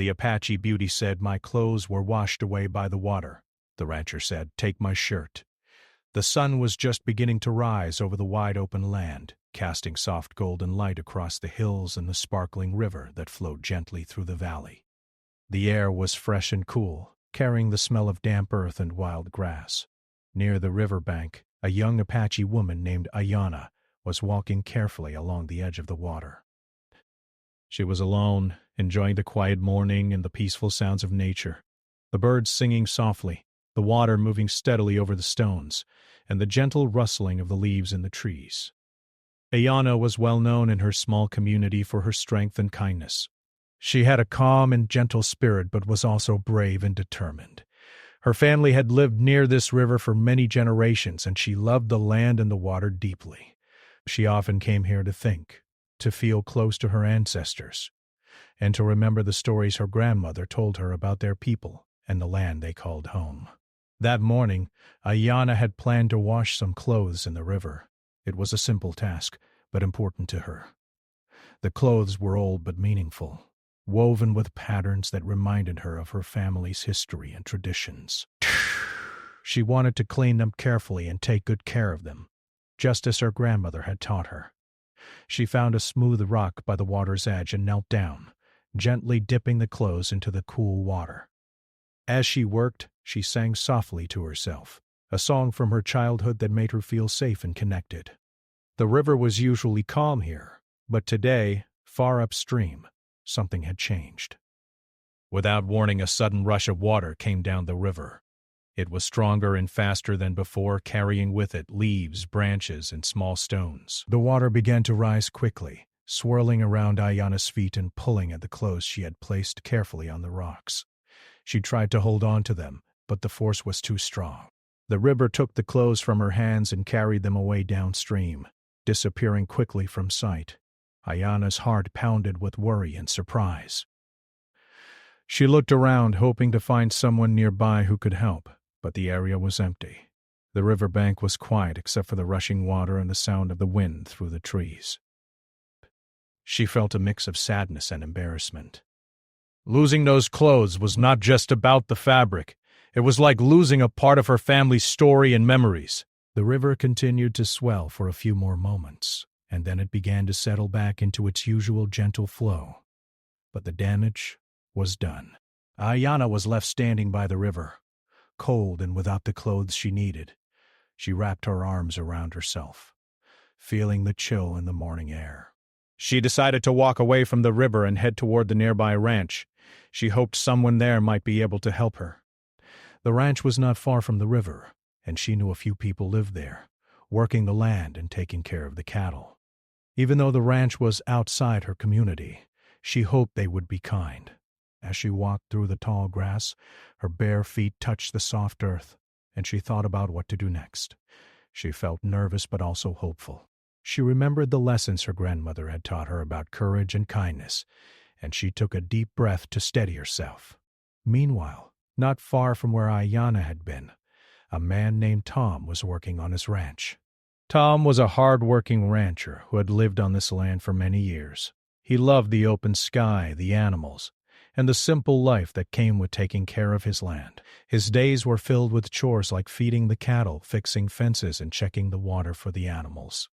The Apache beauty said, "My clothes were washed away by the water." The rancher said, "Take my shirt." The sun was just beginning to rise over the wide-open land, casting soft golden light across the hills and the sparkling river that flowed gently through the valley. The air was fresh and cool, carrying the smell of damp earth and wild grass. Near the river bank, a young Apache woman named Ayana was walking carefully along the edge of the water. She was alone, enjoying the quiet morning and the peaceful sounds of nature, the birds singing softly, the water moving steadily over the stones, and the gentle rustling of the leaves in the trees. Ayana was well known in her small community for her strength and kindness. She had a calm and gentle spirit, but was also brave and determined. Her family had lived near this river for many generations, and she loved the land and the water deeply. She often came here to think, to feel close to her ancestors, and to remember the stories her grandmother told her about their people and the land they called home. That morning, Ayana had planned to wash some clothes in the river. It was a simple task, but important to her. The clothes were old but meaningful, woven with patterns that reminded her of her family's history and traditions. She wanted to clean them carefully and take good care of them, just as her grandmother had taught her. She found a smooth rock by the water's edge and knelt down, gently dipping the clothes into the cool water. As she worked, she sang softly to herself, a song from her childhood that made her feel safe and connected. The river was usually calm here, but today, far upstream, something had changed. Without warning, a sudden rush of water came down the river. It was stronger and faster than before, carrying with it leaves, branches, and small stones. The water began to rise quickly, swirling around Ayana's feet and pulling at the clothes she had placed carefully on the rocks. She tried to hold on to them, but the force was too strong. The river took the clothes from her hands and carried them away downstream, disappearing quickly from sight. Ayana's heart pounded with worry and surprise. She looked around, hoping to find someone nearby who could help, but the area was empty. The riverbank was quiet except for the rushing water and the sound of the wind through the trees. She felt a mix of sadness and embarrassment. Losing those clothes was not just about the fabric. It was like losing a part of her family's story and memories. The river continued to swell for a few more moments, and then it began to settle back into its usual gentle flow. But the damage was done. Ayana was left standing by the river, cold and without the clothes she needed. She wrapped her arms around herself, feeling the chill in the morning air. She decided to walk away from the river and head toward the nearby ranch. She hoped someone there might be able to help her. The ranch was not far from the river, and she knew a few people lived there, working the land and taking care of the cattle. Even though the ranch was outside her community, she hoped they would be kind. As she walked through the tall grass, her bare feet touched the soft earth, and she thought about what to do next. She felt nervous but also hopeful. She remembered the lessons her grandmother had taught her about courage and kindness, and she took a deep breath to steady herself. Meanwhile, not far from where Ayana had been, a man named Tom was working on his ranch. Tom was a hard-working rancher who had lived on this land for many years. He loved the open sky, the animals, and the simple life that came with taking care of his land. His days were filled with chores like feeding the cattle, fixing fences, and checking the water for the animals.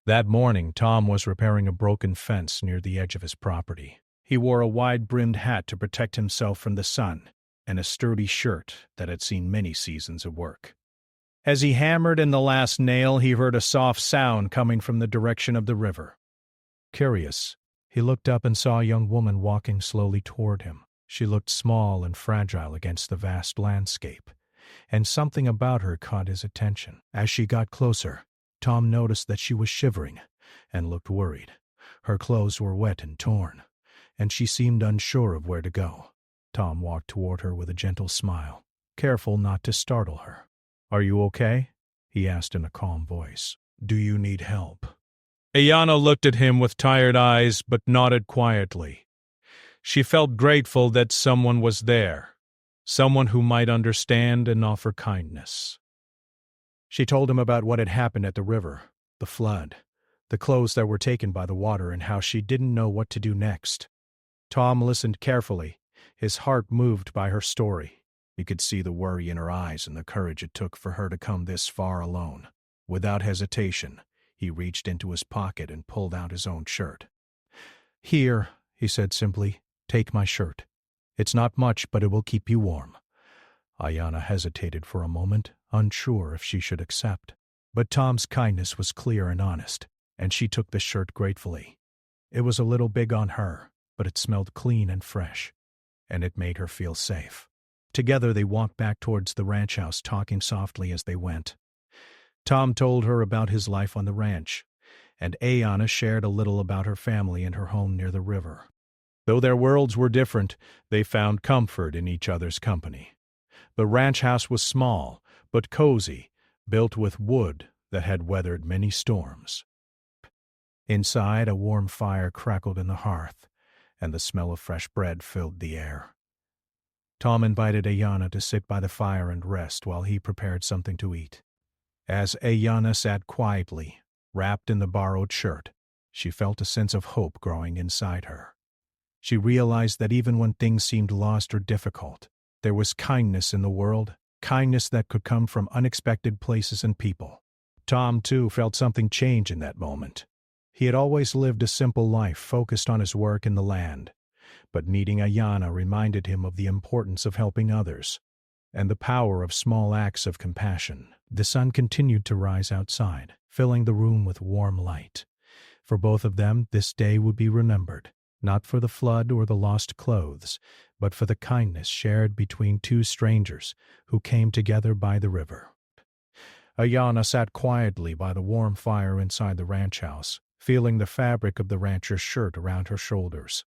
That morning, Tom was repairing a broken fence near the edge of his property. He wore a wide-brimmed hat to protect himself from the sun, and a sturdy shirt that had seen many seasons of work. As he hammered in the last nail, he heard a soft sound coming from the direction of the river. Curious, he looked up and saw a young woman walking slowly toward him. She looked small and fragile against the vast landscape, and something about her caught his attention. As she got closer, Tom noticed that she was shivering and looked worried. Her clothes were wet and torn, and she seemed unsure of where to go. Tom walked toward her with a gentle smile, careful not to startle her. "Are you okay?" he asked in a calm voice. "Do you need help?" Ayana looked at him with tired eyes but nodded quietly. She felt grateful that someone was there, someone who might understand and offer kindness. She told him about what had happened at the river, the flood, the clothes that were taken by the water, and how she didn't know what to do next. Tom listened carefully, his heart moved by her story. He could see the worry in her eyes and the courage it took for her to come this far alone. Without hesitation, he reached into his pocket and pulled out his own shirt. "Here," he said simply, "take my shirt. It's not much, but it will keep you warm." Ayanna hesitated for a moment, unsure if she should accept. But Tom's kindness was clear and honest, and she took the shirt gratefully. It was a little big on her, but it smelled clean and fresh, and it made her feel safe. Together they walked back towards the ranch house, talking softly as they went. Tom told her about his life on the ranch, and Ayanna shared a little about her family and her home near the river. Though their worlds were different, they found comfort in each other's company. The ranch house was small, but cozy, built with wood that had weathered many storms. Inside, a warm fire crackled in the hearth, and the smell of fresh bread filled the air. Tom invited Ayanna to sit by the fire and rest while he prepared something to eat. As Ayanna sat quietly, wrapped in the borrowed shirt, she felt a sense of hope growing inside her. She realized that even when things seemed lost or difficult, there was kindness in the world, kindness that could come from unexpected places and people. Tom, too, felt something change in that moment. He had always lived a simple life focused on his work in the land, but meeting Ayanna reminded him of the importance of helping others and the power of small acts of compassion. The sun continued to rise outside, filling the room with warm light. For both of them, this day would be remembered, not for the flood or the lost clothes, but for the kindness shared between two strangers who came together by the river. Ayanna sat quietly by the warm fire inside the ranch house, feeling the fabric of the rancher's shirt around her shoulders.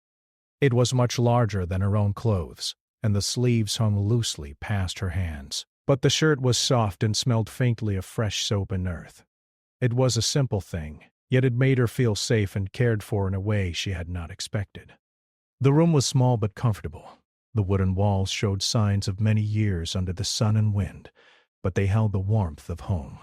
It was much larger than her own clothes, and the sleeves hung loosely past her hands. But the shirt was soft and smelled faintly of fresh soap and earth. It was a simple thing, yet it made her feel safe and cared for in a way she had not expected. The room was small but comfortable. The wooden walls showed signs of many years under the sun and wind, but they held the warmth of home.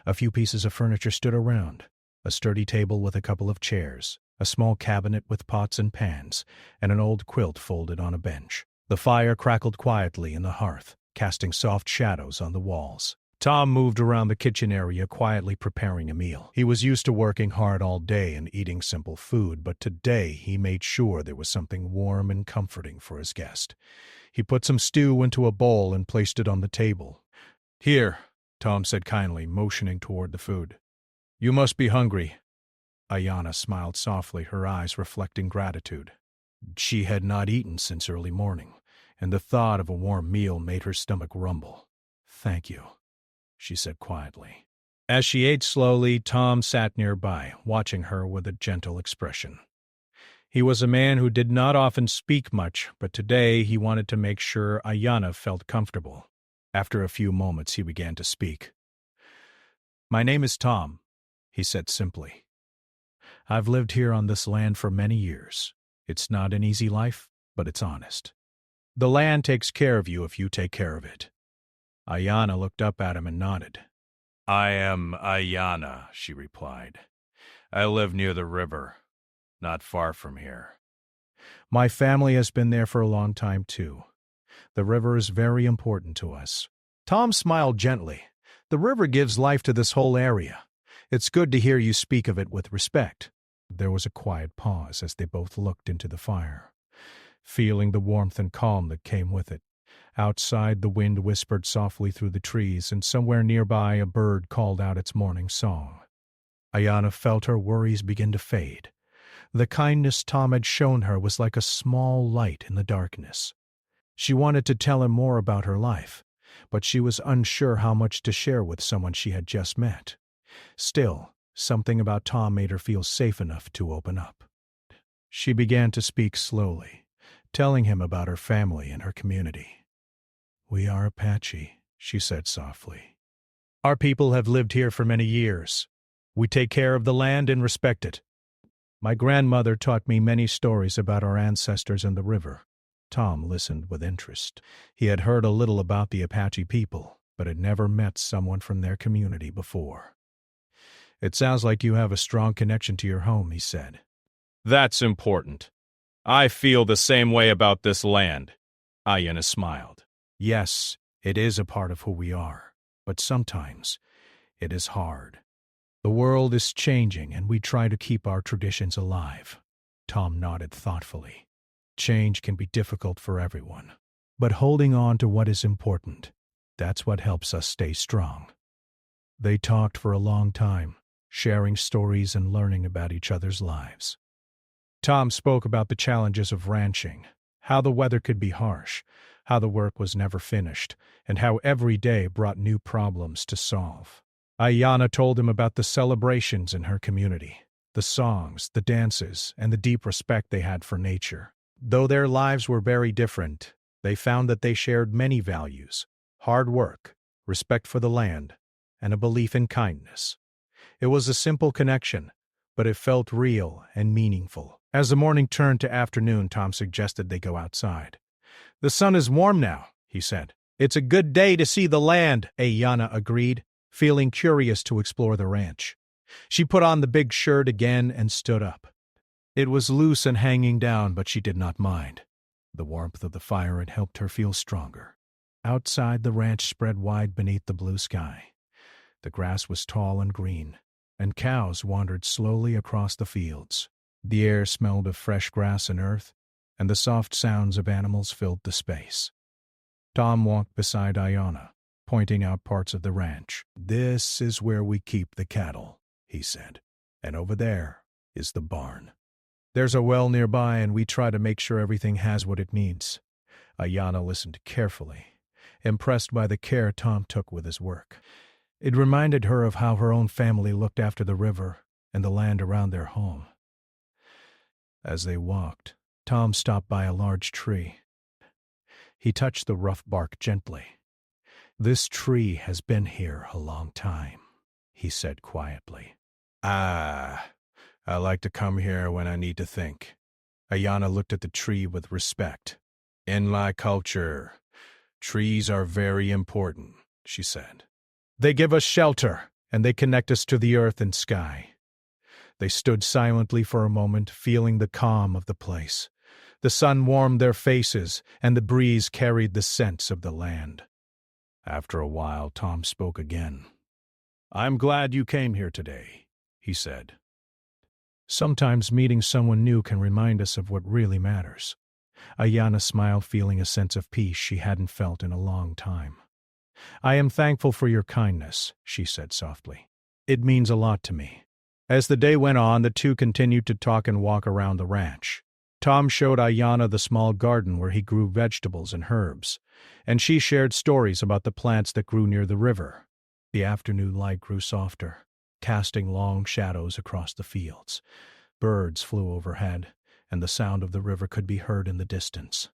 A few pieces of furniture stood around, a sturdy table with a couple of chairs, a small cabinet with pots and pans, and an old quilt folded on a bench. The fire crackled quietly in the hearth, casting soft shadows on the walls. Tom moved around the kitchen area, quietly preparing a meal. He was used to working hard all day and eating simple food, but today he made sure there was something warm and comforting for his guest. He put some stew into a bowl and placed it on the table. "Here," Tom said kindly, motioning toward the food. "You must be hungry." Ayanna smiled softly, her eyes reflecting gratitude. She had not eaten since early morning, and the thought of a warm meal made her stomach rumble. "Thank you," she said quietly. As she ate slowly, Tom sat nearby, watching her with a gentle expression. He was a man who did not often speak much, but today he wanted to make sure Ayanna felt comfortable. After a few moments, he began to speak. "My name is Tom," he said simply. "I've lived here on this land for many years. It's not an easy life, but it's honest. The land takes care of you if you take care of it." Ayanna looked up at him and nodded. "I am Ayanna," she replied. "I live near the river, not far from here." "My family has been there for a long time, too. The river is very important to us." Tom smiled gently. "The river gives life to this whole area. It's good to hear you speak of it with respect." There was a quiet pause as they both looked into the fire, feeling the warmth and calm that came with it. Outside, the wind whispered softly through the trees, and somewhere nearby a bird called out its morning song. Ayanna felt her worries begin to fade. The kindness Tom had shown her was like a small light in the darkness. She wanted to tell him more about her life, but she was unsure how much to share with someone she had just met. Still, something about Tom made her feel safe enough to open up. She began to speak slowly, telling him about her family and her community. "We are Apache," she said softly. "Our people have lived here for many years. We take care of the land and respect it. My grandmother taught me many stories about our ancestors and the river." Tom listened with interest. He had heard a little about the Apache people, but had never met someone from their community before. "It sounds like you have a strong connection to your home," he said. "That's important. I feel the same way about this land. Ayanna smiled. Yes, it is a part of who we are, but sometimes it is hard. The world is changing and we try to keep our traditions alive. Tom nodded thoughtfully. Change can be difficult for everyone, but holding on to what is important, that's what helps us stay strong. They talked for a long time, sharing stories and learning about each other's lives. Tom spoke about the challenges of ranching, how the weather could be harsh, how the work was never finished, and how every day brought new problems to solve. Ayanna told him about the celebrations in her community, the songs, the dances, and the deep respect they had for nature. Though their lives were very different, they found that they shared many values: hard work, respect for the land, and a belief in kindness. It was a simple connection, but it felt real and meaningful. As the morning turned to afternoon, Tom suggested they go outside. The sun is warm now, he said. It's a good day to see the land, Ayanna agreed, feeling curious to explore the ranch. She put on the big shirt again and stood up. It was loose and hanging down, but she did not mind. The warmth of the fire had helped her feel stronger. Outside, the ranch spread wide beneath the blue sky. The grass was tall and green, and cows wandered slowly across the fields. The air smelled of fresh grass and earth, and the soft sounds of animals filled the space. Tom walked beside Ayanna, pointing out parts of the ranch. This is where we keep the cattle, he said, and over there is the barn. There's a well nearby, and we try to make sure everything has what it needs. Ayanna listened carefully, impressed by the care Tom took with his work. It reminded her of how her own family looked after the river and the land around their home. As they walked, Tom stopped by a large tree. He touched the rough bark gently. This tree has been here a long time, he said quietly. I like to come here when I need to think. Ayanna looked at the tree with respect. In my culture, trees are very important, she said. They give us shelter, and they connect us to the earth and sky. They stood silently for a moment, feeling the calm of the place. The sun warmed their faces, and the breeze carried the scents of the land. After a while, Tom spoke again. I'm glad you came here today, he said. Sometimes meeting someone new can remind us of what really matters. Ayanna smiled, feeling a sense of peace she hadn't felt in a long time. I am thankful for your kindness, she said softly. It means a lot to me. As the day went on, the two continued to talk and walk around the ranch. Tom showed Ayanna the small garden where he grew vegetables and herbs, and she shared stories about the plants that grew near the river. The afternoon light grew softer, casting long shadows across the fields. Birds flew overhead, and the sound of the river could be heard in the distance.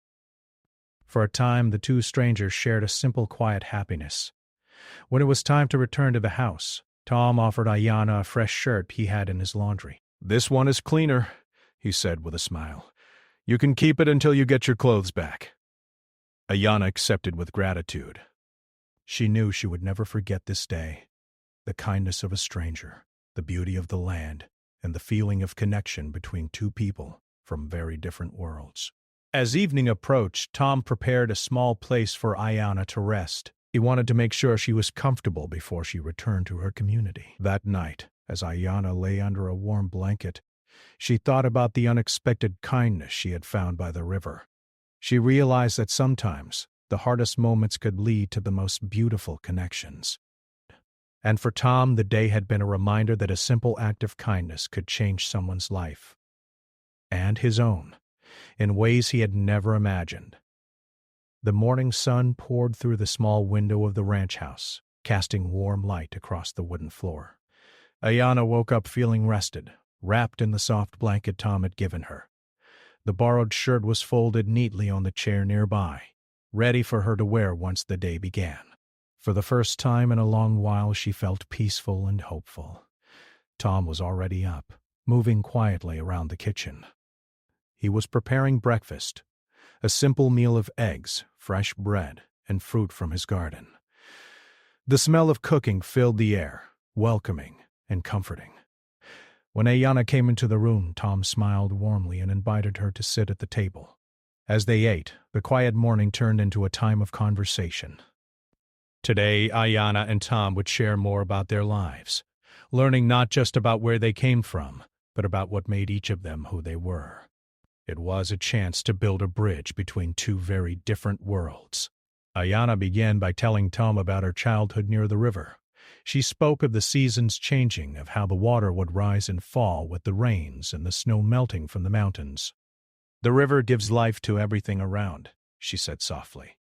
For a time, the two strangers shared a simple, quiet happiness. When it was time to return to the house, Tom offered Ayanna a fresh shirt he had in his laundry. This one is cleaner, he said with a smile. You can keep it until you get your clothes back. Ayanna accepted with gratitude. She knew she would never forget this day. The kindness of a stranger, the beauty of the land, and the feeling of connection between two people from very different worlds. As evening approached, Tom prepared a small place for Ayanna to rest. He wanted to make sure she was comfortable before she returned to her community. That night, as Ayanna lay under a warm blanket, she thought about the unexpected kindness she had found by the river. She realized that sometimes the hardest moments could lead to the most beautiful connections. And for Tom, the day had been a reminder that a simple act of kindness could change someone's life, and his own, in ways he had never imagined. The morning sun poured through the small window of the ranch house, casting warm light across the wooden floor. Ayanna woke up feeling rested, wrapped in the soft blanket Tom had given her. The borrowed shirt was folded neatly on the chair nearby, ready for her to wear once the day began. For the first time in a long while, she felt peaceful and hopeful. Tom was already up, moving quietly around the kitchen. He was preparing breakfast, a simple meal of eggs, fresh bread, and fruit from his garden. The smell of cooking filled the air, welcoming and comforting. When Ayana came into the room, Tom smiled warmly and invited her to sit at the table. As they ate, the quiet morning turned into a time of conversation. Today, Ayana and Tom would share more about their lives, learning not just about where they came from, but about what made each of them who they were. It was a chance to build a bridge between two very different worlds. Ayana began by telling Tom about her childhood near the river. She spoke of the seasons changing, of how the water would rise and fall with the rains and the snow melting from the mountains. "The river gives life to everything around," she said softly.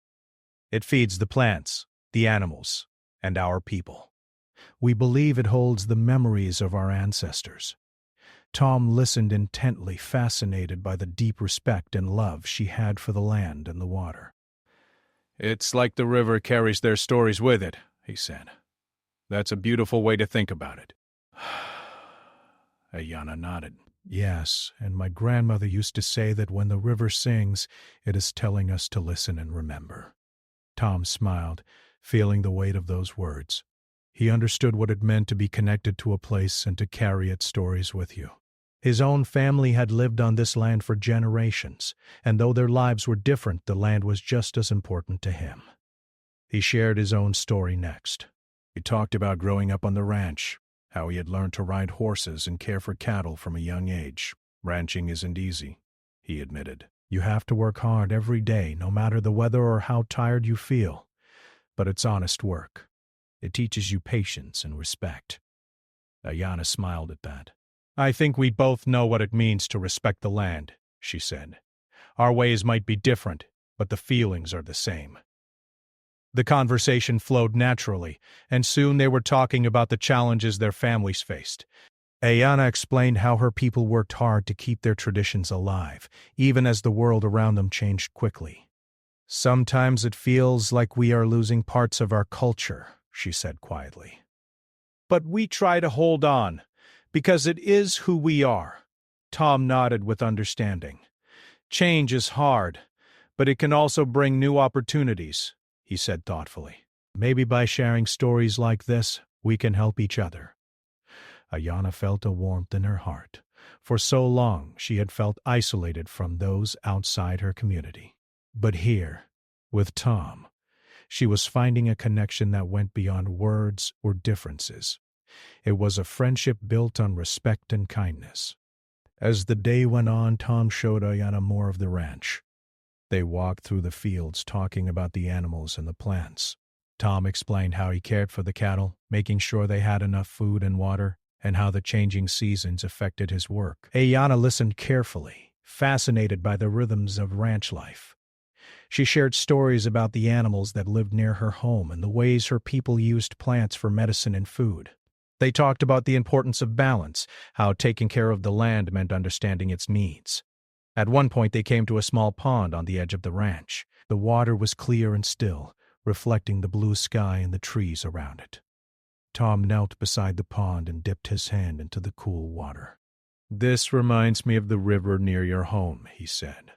"It feeds the plants, the animals, and our people. We believe it holds the memories of our ancestors." Tom listened intently, fascinated by the deep respect and love she had for the land and the water. "It's like the river carries their stories with it," he said. "That's a beautiful way to think about it." Ayana nodded. "Yes, and my grandmother used to say that when the river sings, it is telling us to listen and remember." Tom smiled, feeling the weight of those words. He understood what it meant to be connected to a place and to carry its stories with you. His own family had lived on this land for generations, and though their lives were different, the land was just as important to him. He shared his own story next. He talked about growing up on the ranch, how he had learned to ride horses and care for cattle from a young age. "Ranching isn't easy," he admitted. "You have to work hard every day, no matter the weather or how tired you feel. But it's honest work. It teaches you patience and respect." Ayana smiled at that. "I think we both know what it means to respect the land," she said. "Our ways might be different, but the feelings are the same." The conversation flowed naturally, and soon they were talking about the challenges their families faced. Ayana explained how her people worked hard to keep their traditions alive, even as the world around them changed quickly. "Sometimes it feels like we are losing parts of our culture," she said quietly. "But we try to hold on, because it is who we are." Tom nodded with understanding. "Change is hard, but it can also bring new opportunities," he said thoughtfully. "Maybe by sharing stories like this, we can help each other." Ayana felt a warmth in her heart. For so long, she had felt isolated from those outside her community. But here, with Tom, she was finding a connection that went beyond words or differences. It was a friendship built on respect and kindness. As the day went on, Tom showed Ayana more of the ranch. They walked through the fields talking about the animals and the plants. Tom explained how he cared for the cattle, making sure they had enough food and water, and how the changing seasons affected his work. Ayana listened carefully, fascinated by the rhythms of ranch life. She shared stories about the animals that lived near her home and the ways her people used plants for medicine and food. They talked about the importance of balance, how taking care of the land meant understanding its needs. At one point they came to a small pond on the edge of the ranch. The water was clear and still, reflecting the blue sky and the trees around it. Tom knelt beside the pond and dipped his hand into the cool water. "This reminds me of the river near your home," he said.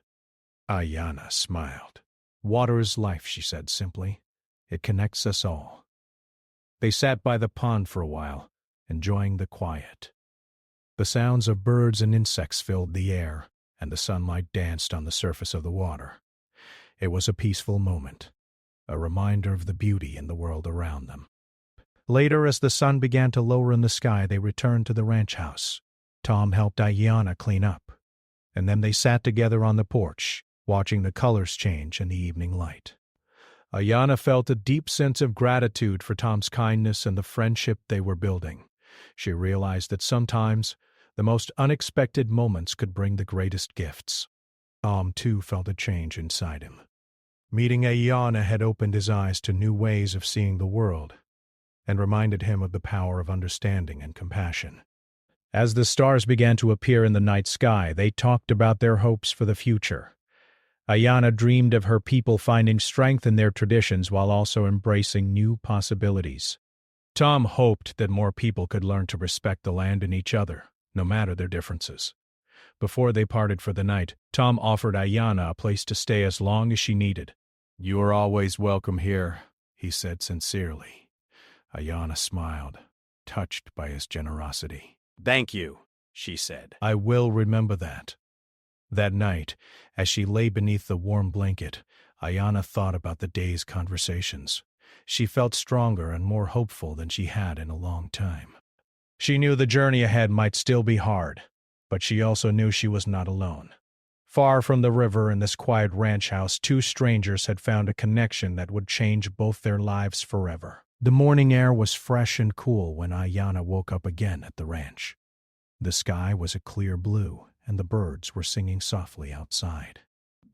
Ayana smiled. "Water is life," she said simply. "It connects us all." They sat by the pond for a while, enjoying the quiet. The sounds of birds and insects filled the air, and the sunlight danced on the surface of the water. It was a peaceful moment, a reminder of the beauty in the world around them. Later, as the sun began to lower in the sky, they returned to the ranch house. Tom helped Ayana clean up, and then they sat together on the porch, watching the colors change in the evening light. Ayana felt a deep sense of gratitude for Tom's kindness and the friendship they were building. She realized that sometimes the most unexpected moments could bring the greatest gifts. Tom, too, felt a change inside him. Meeting Ayana had opened his eyes to new ways of seeing the world, and reminded him of the power of understanding and compassion. As the stars began to appear in the night sky, they talked about their hopes for the future. Ayana dreamed of her people finding strength in their traditions while also embracing new possibilities. Tom hoped that more people could learn to respect the land and each other, no matter their differences. Before they parted for the night, Tom offered Ayana a place to stay as long as she needed. "You are always welcome here," he said sincerely. Ayana smiled, touched by his generosity. "Thank you," she said. I will remember that. That night, as she lay beneath the warm blanket, Ayana thought about the day's conversations. She felt stronger and more hopeful than she had in a long time. She knew the journey ahead might still be hard, but she also knew she was not alone. Far from the river in this quiet ranch house, two strangers had found a connection that would change both their lives forever. The morning air was fresh and cool when Ayana woke up again at the ranch. The sky was a clear blue, and the birds were singing softly outside.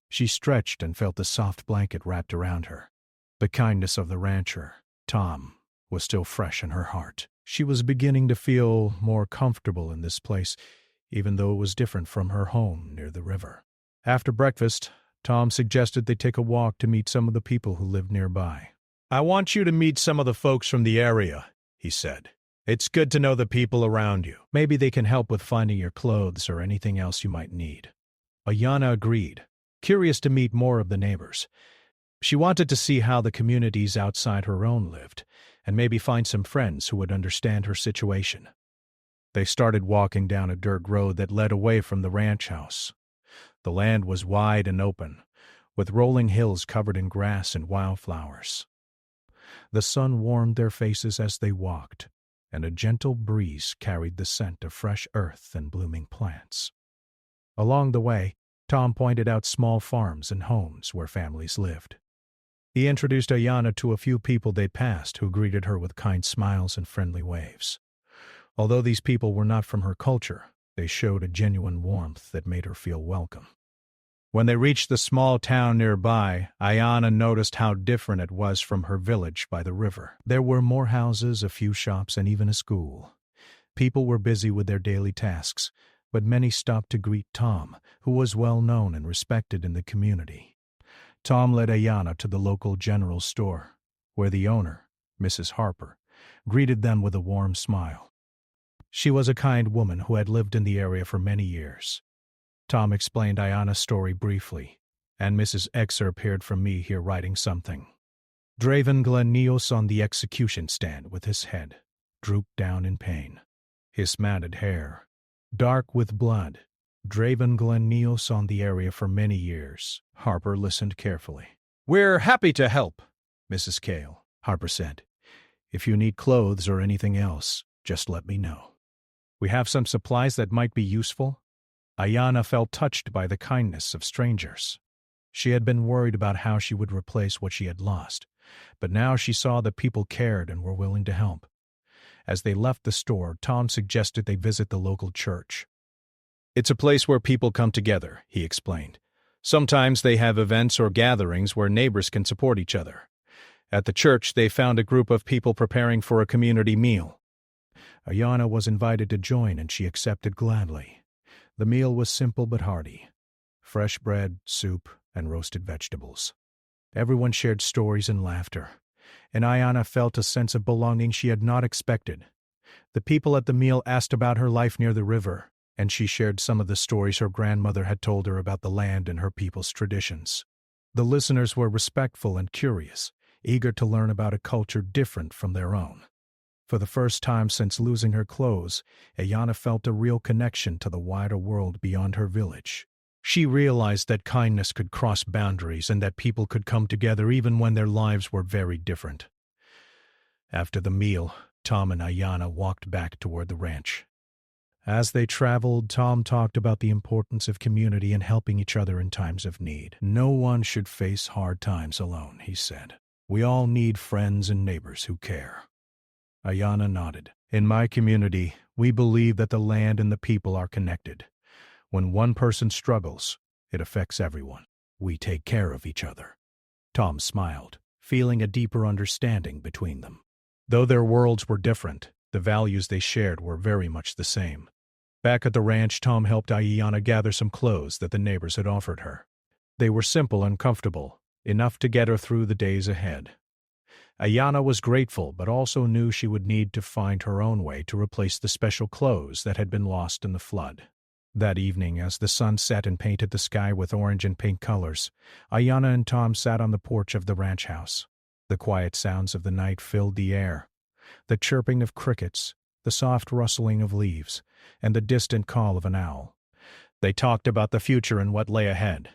She stretched and felt the soft blanket wrapped around her. The kindness of the rancher, Tom, was still fresh in her heart. She was beginning to feel more comfortable in this place, even though it was different from her home near the river. After breakfast, Tom suggested they take a walk to meet some of the people who lived nearby. I want you to meet some of the folks from the area, he said. It's good to know the people around you. Maybe they can help with finding your clothes or anything else you might need. Ayana agreed, curious to meet more of the neighbors. She wanted to see how the communities outside her own lived, and maybe find some friends who would understand her situation. They started walking down a dirt road that led away from the ranch house. The land was wide and open, with rolling hills covered in grass and wildflowers. The sun warmed their faces as they walked, and a gentle breeze carried the scent of fresh earth and blooming plants. Along the way, Tom pointed out small farms and homes where families lived. He introduced Ayana to a few people they passed who greeted her with kind smiles and friendly waves. Although these people were not from her culture, they showed a genuine warmth that made her feel welcome. When they reached the small town nearby, Ayana noticed how different it was from her village by the river. There were more houses, a few shops, and even a school. People were busy with their daily tasks, but many stopped to greet Tom, who was well known and respected in the community. Tom led Ayana to the local general store, where the owner, Mrs. Harper, greeted them with a warm smile. She was a kind woman who had lived in the area for many years. Tom explained Ayana's story briefly, and Mrs. Exer appeared from me here writing something. Draven Glenneos on the execution stand with his head drooped down in pain. His matted hair, dark with blood, Draven Glenneos on the area for many years. Harper listened carefully. We're happy to help, Mrs. Cale, Harper said. If you need clothes or anything else, just let me know. We have some supplies that might be useful. Ayana felt touched by the kindness of strangers. She had been worried about how she would replace what she had lost, but now she saw that people cared and were willing to help. As they left the store, Tom suggested they visit the local church. It's a place where people come together, he explained. Sometimes they have events or gatherings where neighbors can support each other. At the church, they found a group of people preparing for a community meal. Ayana was invited to join, and she accepted gladly. The meal was simple but hearty. Fresh bread, soup, and roasted vegetables. Everyone shared stories and laughter, and Ayana felt a sense of belonging she had not expected. The people at the meal asked about her life near the river, and she shared some of the stories her grandmother had told her about the land and her people's traditions. The listeners were respectful and curious, eager to learn about a culture different from their own. For the first time since losing her clothes, Ayana felt a real connection to the wider world beyond her village. She realized that kindness could cross boundaries and that people could come together even when their lives were very different. After the meal, Tom and Ayana walked back toward the ranch. As they traveled, Tom talked about the importance of community and helping each other in times of need. No one should face hard times alone, he said. We all need friends and neighbors who care. Ayana nodded. In my community, we believe that the land and the people are connected. When one person struggles, it affects everyone. We take care of each other. Tom smiled, feeling a deeper understanding between them. Though their worlds were different, the values they shared were very much the same. Back at the ranch, Tom helped Ayana gather some clothes that the neighbors had offered her. They were simple and comfortable, enough to get her through the days ahead. Ayana was grateful, but also knew she would need to find her own way to replace the special clothes that had been lost in the flood. That evening, as the sun set and painted the sky with orange and pink colors, Ayana and Tom sat on the porch of the ranch house. The quiet sounds of the night filled the air. The chirping of crickets, the soft rustling of leaves, and the distant call of an owl. They talked about the future and what lay ahead.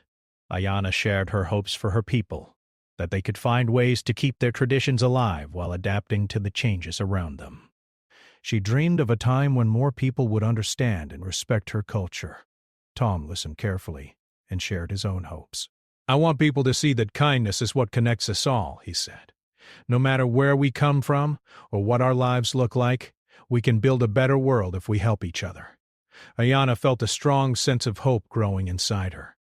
Ayana shared her hopes for her people, that they could find ways to keep their traditions alive while adapting to the changes around them. She dreamed of a time when more people would understand and respect her culture. Tom listened carefully and shared his own hopes. "I want people to see that kindness is what connects us all," he said. "No matter where we come from or what our lives look like, we can build a better world if we help each other." Ayana felt a strong sense of hope growing inside her.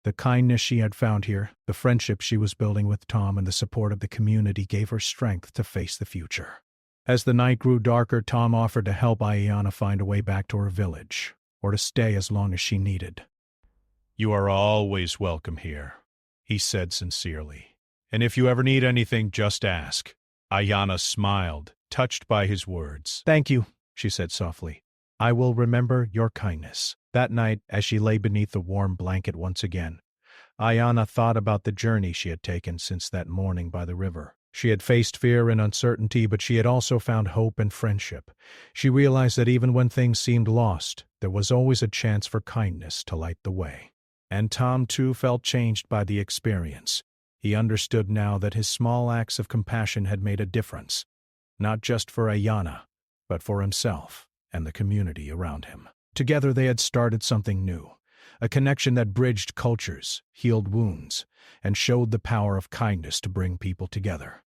The kindness she had found here, the friendship she was building with Tom, and the support of the community gave her strength to face the future. As the night grew darker, Tom offered to help Ayana find a way back to her village, or to stay as long as she needed. "You are always welcome here," he said sincerely. "And if you ever need anything, just ask." Ayana smiled, touched by his words. "Thank you," she said softly. "I will remember your kindness." That night, as she lay beneath the warm blanket once again, Ayana thought about the journey she had taken since that morning by the river. She had faced fear and uncertainty, but she had also found hope and friendship. She realized that even when things seemed lost, there was always a chance for kindness to light the way. And Tom, too, felt changed by the experience. He understood now that his small acts of compassion had made a difference, not just for Ayana, but for himself and the community around him. Together they had started something new, a connection that bridged cultures, healed wounds, and showed the power of kindness to bring people together.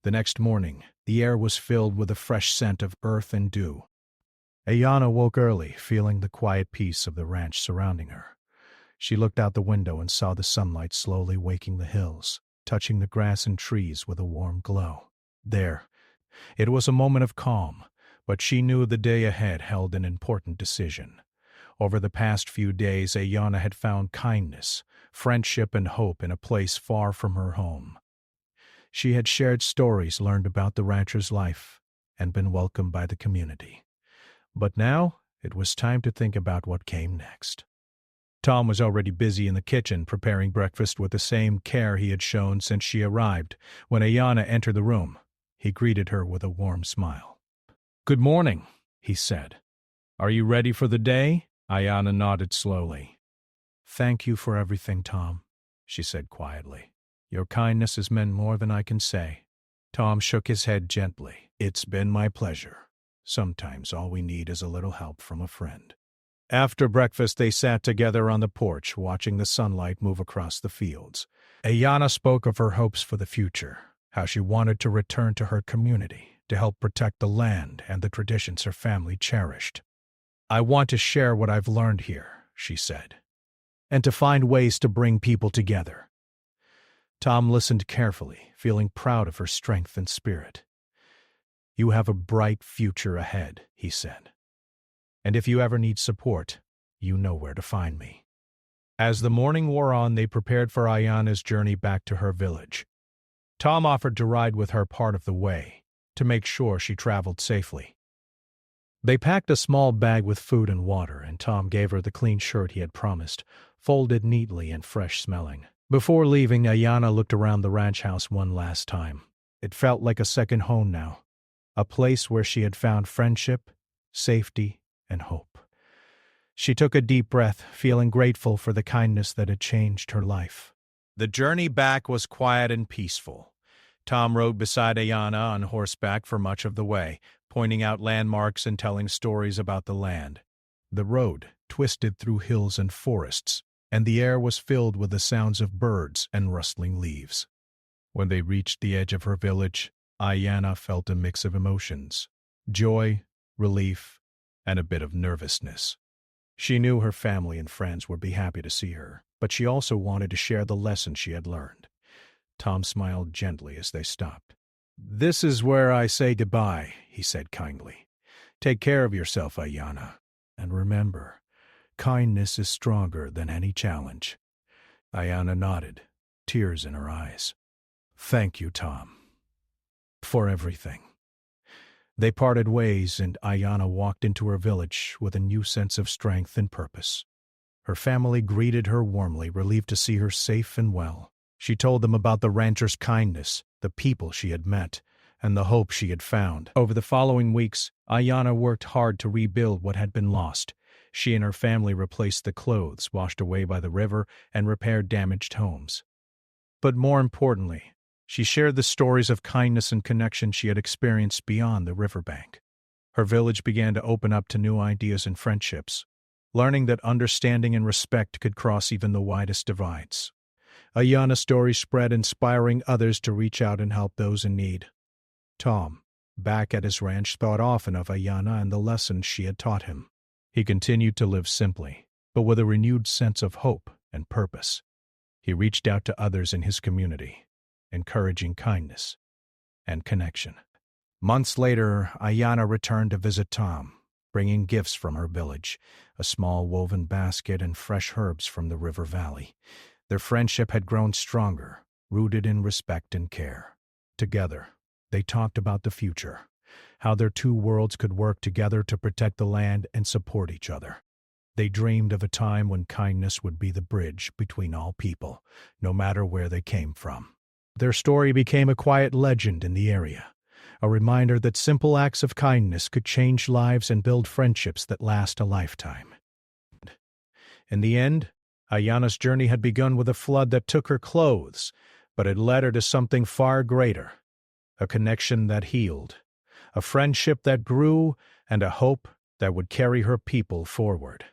The next morning, the air was filled with a fresh scent of earth and dew. Ayana woke early, feeling the quiet peace of the ranch surrounding her. She looked out the window and saw the sunlight slowly waking the hills, touching the grass and trees with a warm glow. It was a moment of calm, but she knew the day ahead held an important decision. Over the past few days, Ayana had found kindness, friendship, and hope in a place far from her home. She had shared stories learned about the rancher's life and been welcomed by the community. But now it was time to think about what came next. Tom was already busy in the kitchen preparing breakfast with the same care he had shown since she arrived. When Ayana entered the room, he greeted her with a warm smile. "Good morning," he said. "Are you ready for the day?" Ayana nodded slowly. "Thank you for everything, Tom," she said quietly. "Your kindness has meant more than I can say." Tom shook his head gently. "It's been my pleasure. Sometimes all we need is a little help from a friend." After breakfast, they sat together on the porch, watching the sunlight move across the fields. Ayana spoke of her hopes for the future, how she wanted to return to her community, to help protect the land and the traditions her family cherished. "I want to share what I've learned here," she said, "and to find ways to bring people together." Tom listened carefully, feeling proud of her strength and spirit. "You have a bright future ahead," he said. "And if you ever need support, you know where to find me." As the morning wore on, they prepared for Ayana's journey back to her village. Tom offered to ride with her part of the way, to make sure she traveled safely. They packed a small bag with food and water, and Tom gave her the clean shirt he had promised, folded neatly and fresh-smelling. Before leaving, Ayana looked around the ranch house one last time. It felt like a second home now, a place where she had found friendship, safety, and hope. She took a deep breath, feeling grateful for the kindness that had changed her life. The journey back was quiet and peaceful. Tom rode beside Ayana on horseback for much of the way, pointing out landmarks and telling stories about the land. The road twisted through hills and forests, and the air was filled with the sounds of birds and rustling leaves. When they reached the edge of her village, Ayana felt a mix of emotions: joy, relief, and a bit of nervousness. She knew her family and friends would be happy to see her, but she also wanted to share the lesson she had learned. Tom smiled gently as they stopped. "This is where I say goodbye," he said kindly. "Take care of yourself, Ayana, and remember, kindness is stronger than any challenge." Ayana nodded, tears in her eyes. "Thank you, Tom, for everything." They parted ways, and Ayana walked into her village with a new sense of strength and purpose. Her family greeted her warmly, relieved to see her safe and well. She told them about the rancher's kindness, the people she had met, and the hope she had found. Over the following weeks, Ayana worked hard to rebuild what had been lost. She and her family replaced the clothes washed away by the river and repaired damaged homes. But more importantly, she shared the stories of kindness and connection she had experienced beyond the riverbank. Her village began to open up to new ideas and friendships, learning that understanding and respect could cross even the widest divides. Ayana's story spread, inspiring others to reach out and help those in need. Tom, back at his ranch, thought often of Ayana and the lessons she had taught him. He continued to live simply, but with a renewed sense of hope and purpose. He reached out to others in his community, encouraging kindness and connection. Months later, Ayana returned to visit Tom, bringing gifts from her village, a small woven basket and fresh herbs from the river valley. Their friendship had grown stronger, rooted in respect and care. Together, they talked about the future, how their two worlds could work together to protect the land and support each other. They dreamed of a time when kindness would be the bridge between all people, no matter where they came from. Their story became a quiet legend in the area, a reminder that simple acts of kindness could change lives and build friendships that last a lifetime. In the end, Ayana's journey had begun with a flood that took her clothes, but it led her to something far greater, a connection that healed, a friendship that grew, and a hope that would carry her people forward.